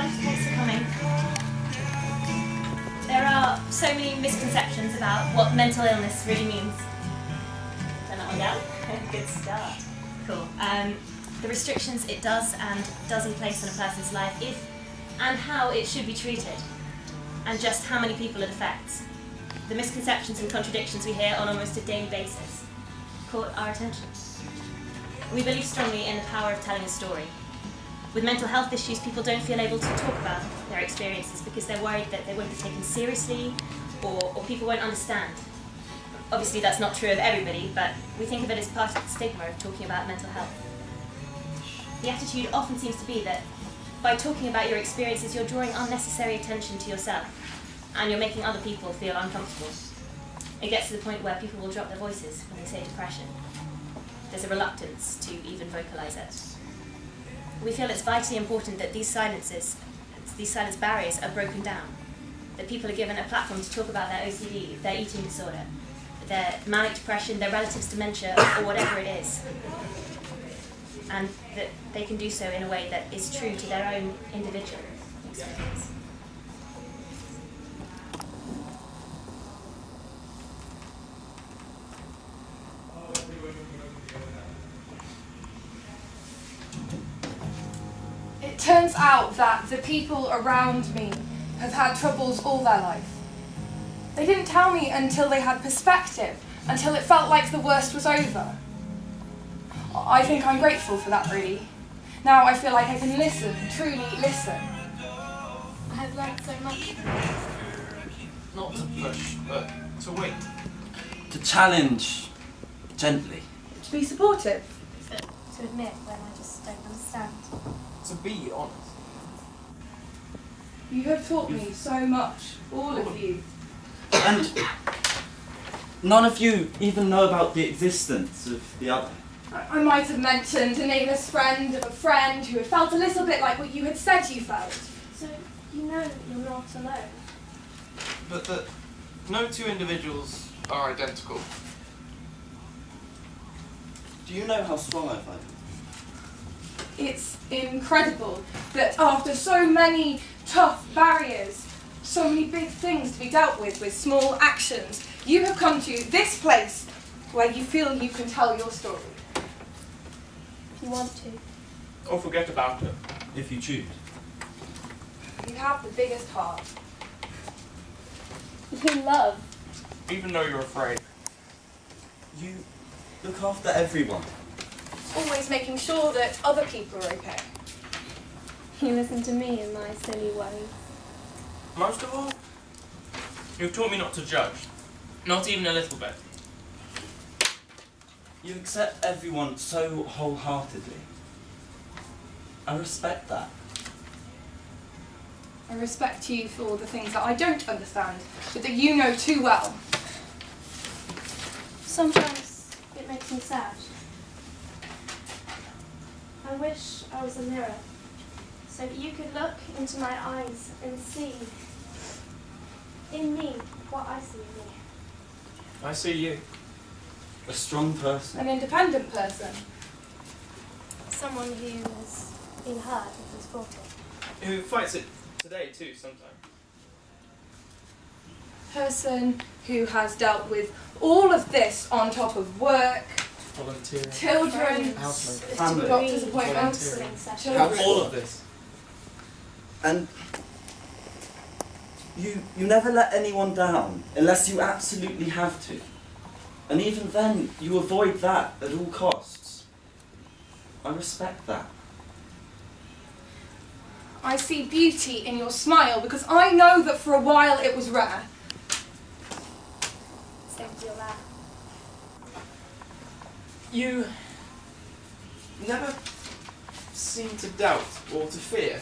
everyone. Thanks for coming. There are so many misconceptions about what mental illness really means. Turn that one down. Good start. Cool. The restrictions it does and doesn't place on a person's life, if and how it should be treated, and just how many people it affects. The misconceptions and contradictions we hear on almost a daily basis caught our attention. We believe strongly in the power of telling a story. With mental health issues, people don't feel able to talk about their experiences because they're worried that they won't be taken seriously or people won't understand. Obviously that's not true of everybody, but we think of it as part of the stigma of talking about mental health. The attitude often seems to be that by talking about your experiences, you're drawing unnecessary attention to yourself and you're making other people feel uncomfortable. It gets to the point where people will drop their voices when they say depression. There's a reluctance to even vocalise it. We feel it's vitally important that these silence barriers are broken down, that people are given a platform to talk about their OCD, their eating disorder, their manic depression, their relatives' dementia, or whatever it is, and that they can do so in a way that is true to their own individual experience. It turns out that the people around me have had troubles all their life. They didn't tell me until they had perspective, until it felt like the worst was over. I think I'm grateful for that, really. Now I feel like I can listen, truly listen. I have learned so much. Not to push, but to wait. To challenge gently. To be supportive. To admit when I just don't understand. To be honest. You have taught me so much, all of you. And none of you even know about the existence of the other. I might have mentioned a nameless friend of a friend who had felt a little bit like what you had said you felt. So you know you're not alone. But that no two individuals are identical. Do you know how strong I find it? It's incredible that after so many tough barriers, so many big things to be dealt with small actions, you have come to this place where you feel you can tell your story. If you want to. Or forget about it. If you choose. You have the biggest heart. You love. Even though you're afraid. You look after everyone. Always making sure that other people are okay. You listen to me and my silly worries. Most of all, you've taught me not to judge. Not even a little bit. You accept everyone so wholeheartedly. I respect that. I respect you for the things that I don't understand, but that you know too well. Sometimes it makes me sad. I wish I was a mirror, so that you could look into my eyes and see in me what I see in you. I see you. A strong person. An independent person. Someone who has been hurt and has fought it. Who fights it today too, sometimes. Person who has dealt with all of this on top of work, Volunteering. children, Housemates. Family. doctor's appointments, Counselling sessions. children. All of this. And you never let anyone down unless you absolutely have to. And even then, you avoid that at all costs. I respect that. I see beauty in your smile because I know that for a while it was rare. Same to your laugh. You never seem to doubt or to fear.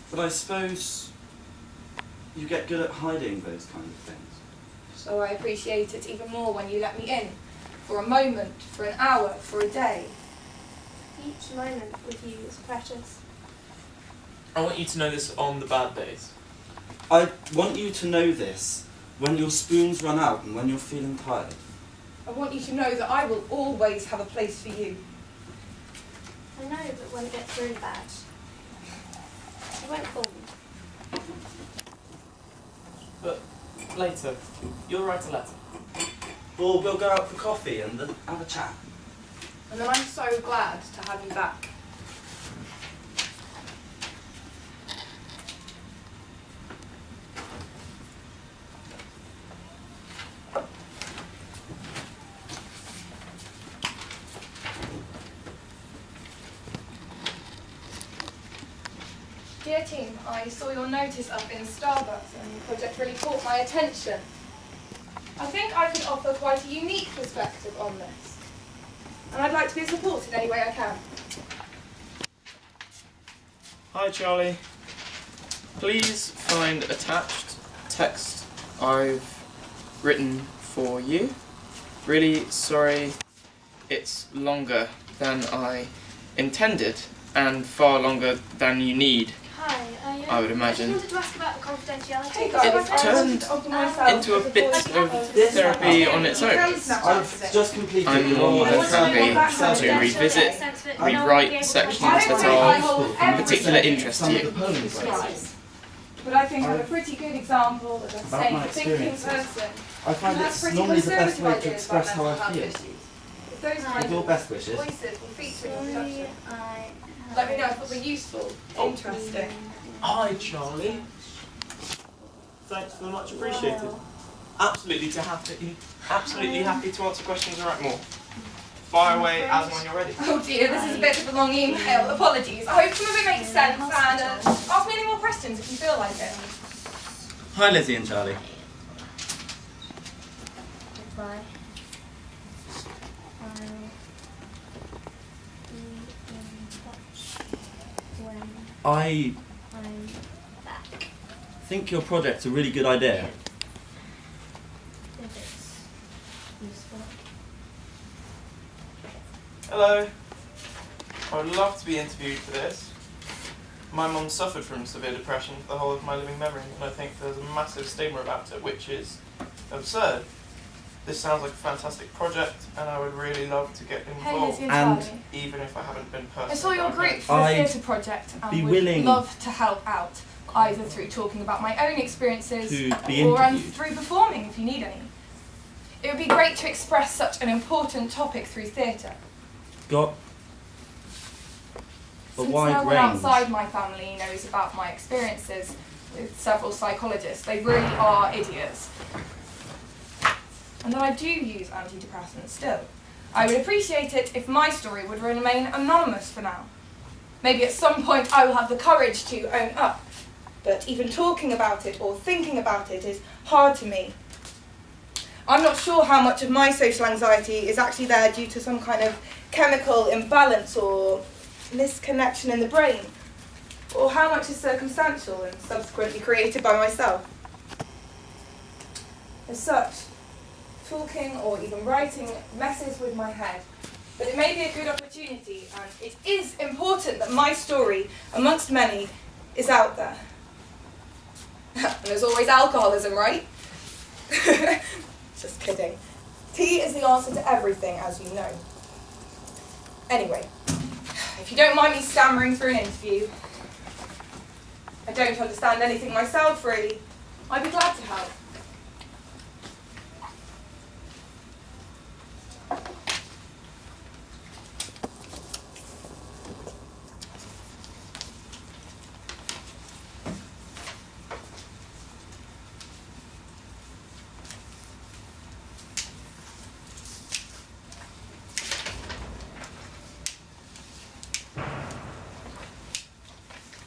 But I suppose you get good at hiding those kind of things. So I appreciate it even more when you let me in. For a moment, for an hour, for a day. Each moment with you is precious. I want you to know this on the bad days. I want you to know this when your spoons run out and when you're feeling tired. I want you to know that I will always have a place for you. I know that when it gets really bad, I won't call them. But later, you'll write a letter. Or we'll go out for coffee and then have a chat. And then I'm so glad to have you back. Dear team, I saw your notice up in Starbucks and the project really caught my attention. I think I could offer quite a unique perspective on this. And I'd like to be of support in any way I can. Hi Charlie. Please find attached text I've written for you. Really sorry it's longer than I intended and far longer than you need. Hi, I would imagine. I just wanted to ask about the confidentiality. Hey guys, It turned into a bit of therapy on its own. I've just completed I'm the more than wrong happy to revisit, rewrite sections that are of particular interest to you. But I think I'm a pretty good example of a About my safe thinking experiences. person. I find who has it's pretty normally the best way conservative to ideas express about how I mental feel. health issues. If those With kinds your of best wishes. voices will feature in your Sorry, discussion, I let me know if it'll be useful, interesting. Hi Charlie. Thanks very much appreciated. Absolutely happy to answer questions and write more. Fire away as and when you're ready. Oh dear, this is a bit of a long email. Apologies. I hope some of it makes sense and ask me any more questions if you feel like it. Hi Lizzie and Charlie. Goodbye. I'll be in touch when I'm back. think your project's a really good idea. If it's useful. Hello. I would love to be interviewed for this. My mum suffered from severe depression for the whole of my living memory, and I think there's a massive stigma about it, which is absurd. This sounds like a fantastic project, and I would really love to get Hey involved, Lizzie and And- Charlie. even if I haven't been personally I saw your group diagnosed. for the I'd theatre project and be would willing love to help out, either through talking about my own experiences to be or interviewed. through performing if you need any. It would be great to express such an important topic through theatre. Got a Since wide no one range. outside my family knows about my experiences with several psychologists, they really are idiots. And that I do use antidepressants still. I would appreciate it if my story would remain anonymous for now. Maybe at some point I will have the courage to own up, but even talking about it or thinking about it is hard to me. I'm not sure how much of my social anxiety is actually there due to some kind of chemical imbalance or misconnection in the brain, or how much is circumstantial and subsequently created by myself. As such, talking or even writing messes with my head, but it may be a good opportunity, and it is important that my story, amongst many, is out there. And there's always alcoholism, right? Just kidding. Tea is the answer to everything, as you know. Anyway, if you don't mind me stammering through an interview, I don't understand anything myself, really. I'd be glad to help.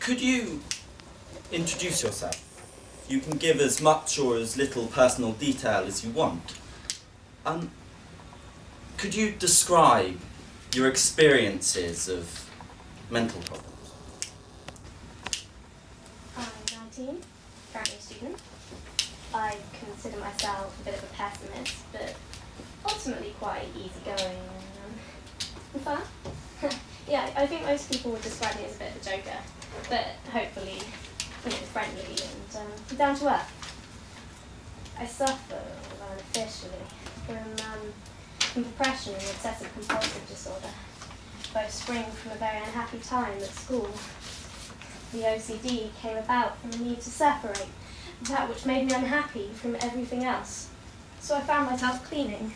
Could you introduce yourself? You can give as much or as little personal detail as you want. Could you describe your experiences of mental problems? I'm 19, currently a student. I consider myself a bit of a pessimist, but ultimately quite easygoing and fun. Yeah, I think most people would describe me as a bit of a joker, but hopefully, friendly and down to earth. I suffer, unofficially, from depression and obsessive compulsive disorder, both spring from a very unhappy time at school. the OCD came about from the need to separate that which made me unhappy from everything else. So I found myself cleaning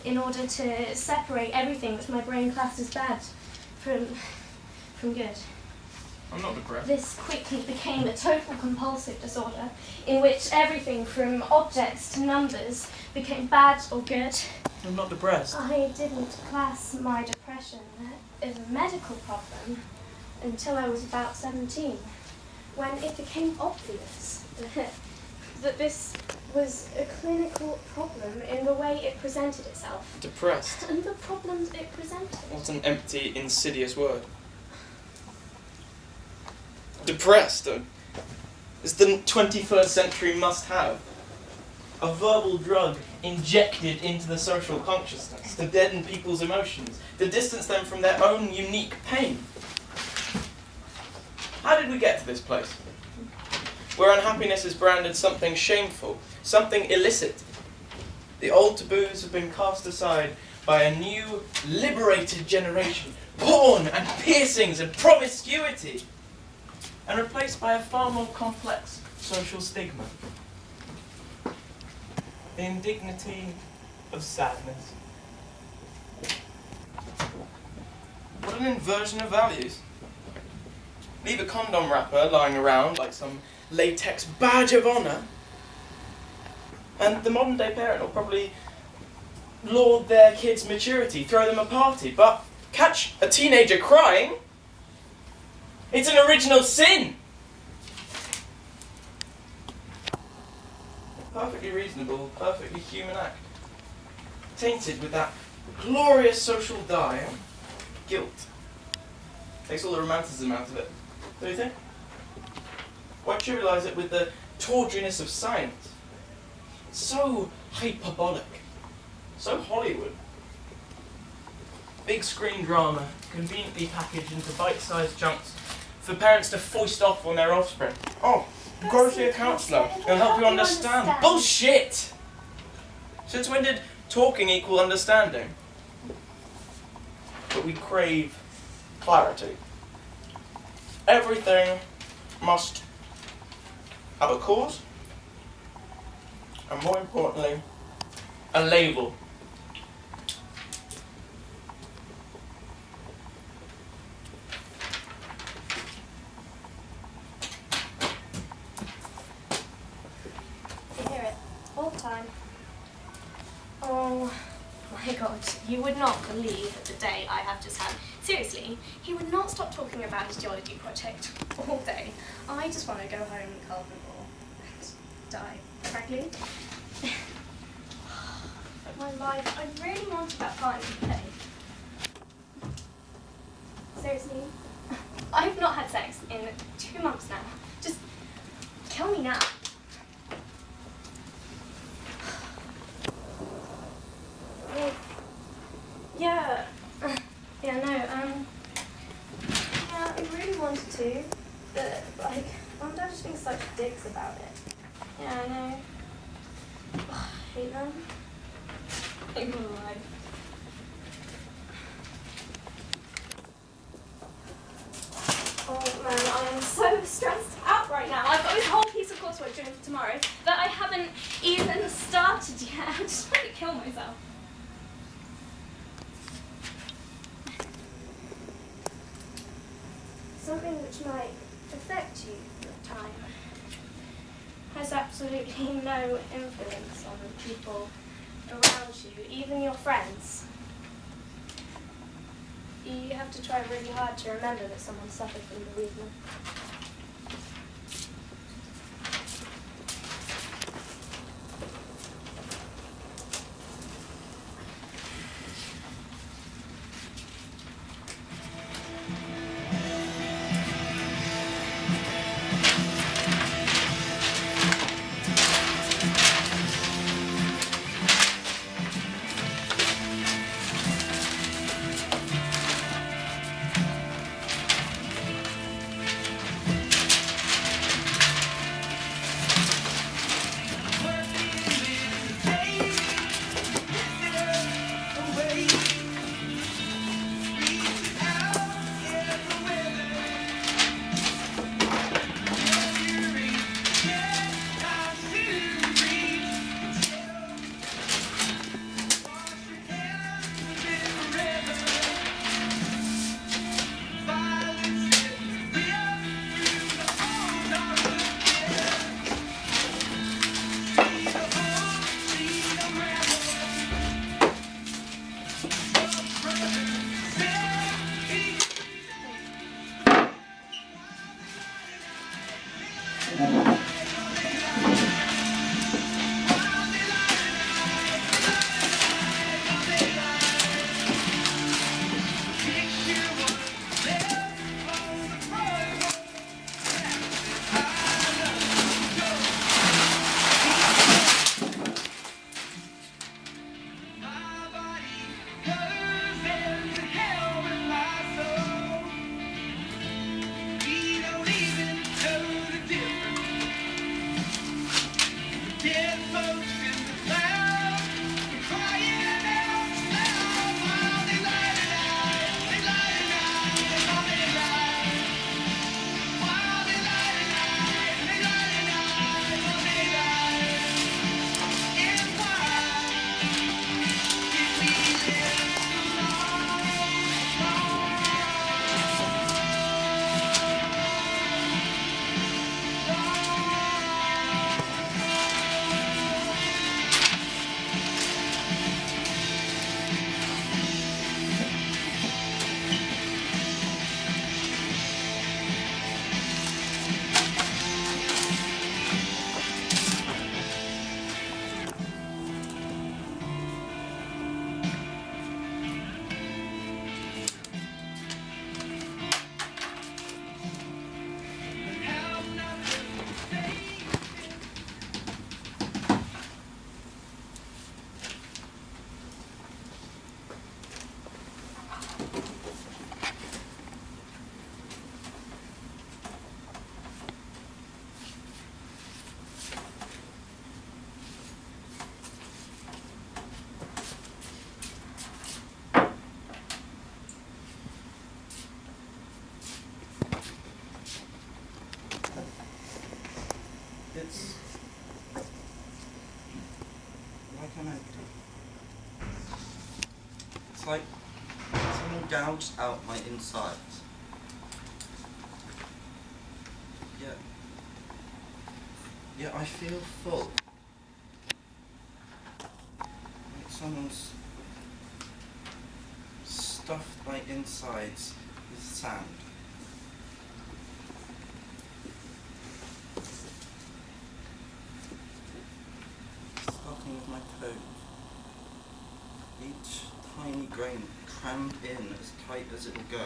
in order to separate everything which my brain classed as bad from good. I'm not depressed. This quickly became a total compulsive disorder in which everything from objects to numbers became bad or good. I'm not depressed. I didn't class my depression as a medical problem until I was about 17, when it became obvious that this was a clinical problem in the way it presented itself. Depressed? And the problems it presented. What an empty, insidious word. Depressed is the 21st century must-have. A verbal drug injected into the social consciousness to deaden people's emotions, to distance them from their own unique pain. How did we get to this place? Where unhappiness is branded something shameful, something illicit. The old taboos have been cast aside by a new, liberated generation, porn and piercings and promiscuity, and replaced by a far more complex social stigma. The indignity of sadness. What an inversion of values. Leave a condom wrapper lying around like some latex badge of honour, and the modern day parent will probably laud their kids' maturity, throw them a party, but catch a teenager crying, it's an original sin! A perfectly reasonable, perfectly human act, tainted with that glorious social dye, guilt. Takes all the romanticism out of it, don't you think? Why trivialise it with the tawdriness of science? So hyperbolic, so Hollywood. Big screen drama, conveniently packaged into bite-sized chunks for parents to foist off on their offspring. Oh, go see a counsellor, it'll help you understand. Bullshit! Since when did talking equal understanding? But we crave clarity. Everything must have a cause, and more importantly, a label. I hear it all the time. Oh my God, you would not believe the day I have just had. Seriously, he would not stop talking about his geology project all day. I just want to go home and cuddle and die, frankly. My life, I really wanted that time today. Seriously, I've not had sex in 2 months now. Just kill me now. Yeah. Yeah, no, yeah, I really wanted to, but, like, Mum and Dad just being such dicks about it. Yeah, I know. I hate them. I hate my life. Oh man, I am so stressed out right now. I've got this whole piece of coursework due for tomorrow that I haven't even started yet. I just want to kill myself. Something which might affect you for a time has absolutely no influence on the people around you, even your friends. You have to try really hard to remember that someone suffered from bereavement. It's like someone gouged out my insides. Yet I feel full. Like someone's stuffed my insides with sand. Starting with my toes. Each tiny grain crammed in as tight as it'll go.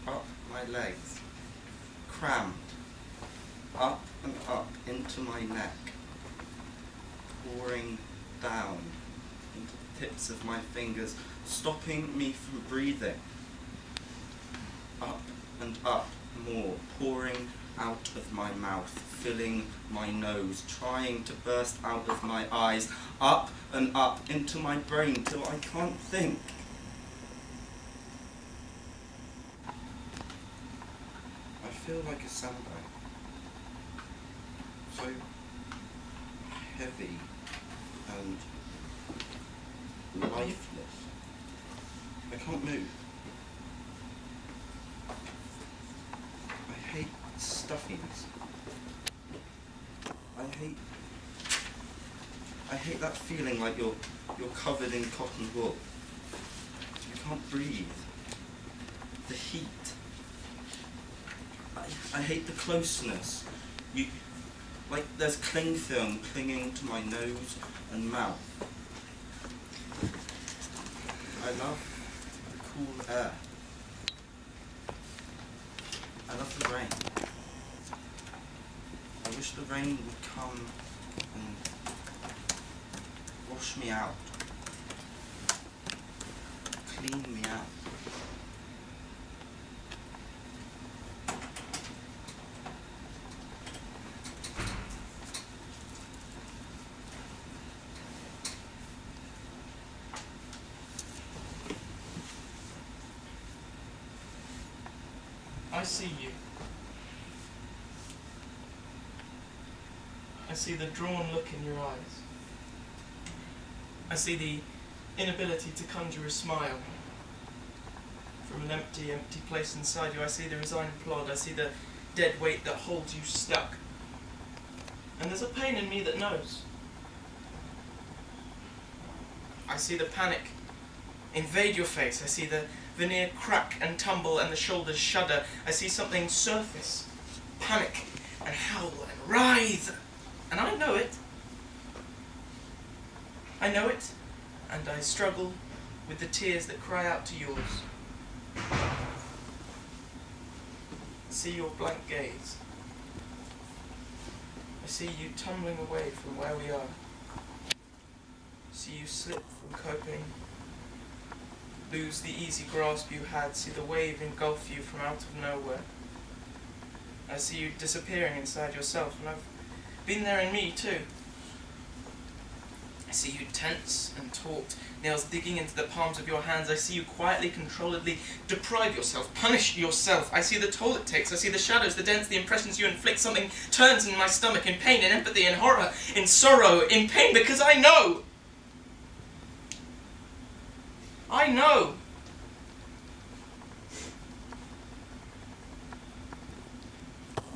Up my legs. Crammed. Up and up into my neck. Pouring down into the tips of my fingers, stopping me from breathing. Up and up more, pouring out of my mouth, filling my nose, trying to burst out of my eyes, up and up into my brain till I can't think. I feel like a sandbag, so heavy and lifeless. I can't move. I hate stuffiness. I hate that feeling like you're covered in cotton wool. You can't breathe. The heat. I hate the closeness. Like there's cling film clinging to my nose and mouth. I love the cool air. I love the rain. I wish the rain would come and wash me out, clean me out. I see you. I see the drawn look in your eyes. I see the inability to conjure a smile from an empty place inside you. I see the resigned plod. I see the dead weight that holds you stuck. And there's a pain in me that knows. I see the panic invade your face. I see the veneer crack and tumble and the shoulders shudder. I see something surface, panic and howl and writhe. And I know it. I know it, and I struggle with the tears that cry out to yours. I see your blank gaze. I see you tumbling away from where we are. I see you slip from coping, lose the easy grasp you had, see the wave engulf you from out of nowhere. I see you disappearing inside yourself, and I've been there in me too. I see you tense and taut, nails digging into the palms of your hands. I see you quietly, controlledly deprive yourself, punish yourself. I see the toll it takes. I see the shadows, the dents, the impressions you inflict. Something turns in my stomach in pain, in empathy, in horror, in sorrow, in pain, because I know. I know.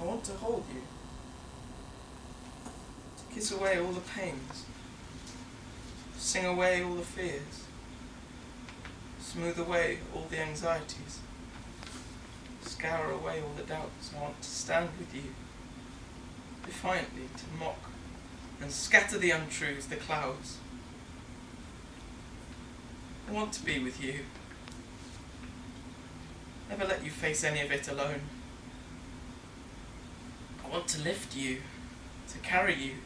I want to hold you. To kiss away all the pains. Sing away all the fears. Smooth away all the anxieties. Scour away all the doubts. I want to stand with you, defiantly, to mock and scatter the untruths, the clouds. I want to be with you. Never let you face any of it alone. I want to lift you, to carry you,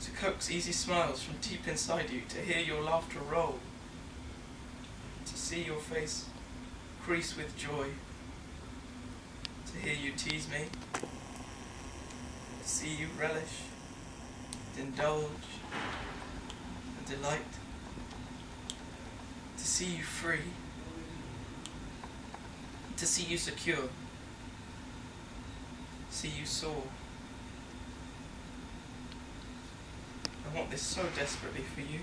to coax easy smiles from deep inside you, to hear your laughter roll, to see your face crease with joy, to hear you tease me, to see you relish, and indulge, and delight, to see you free, to see you secure, see you soar. I want this so desperately for you.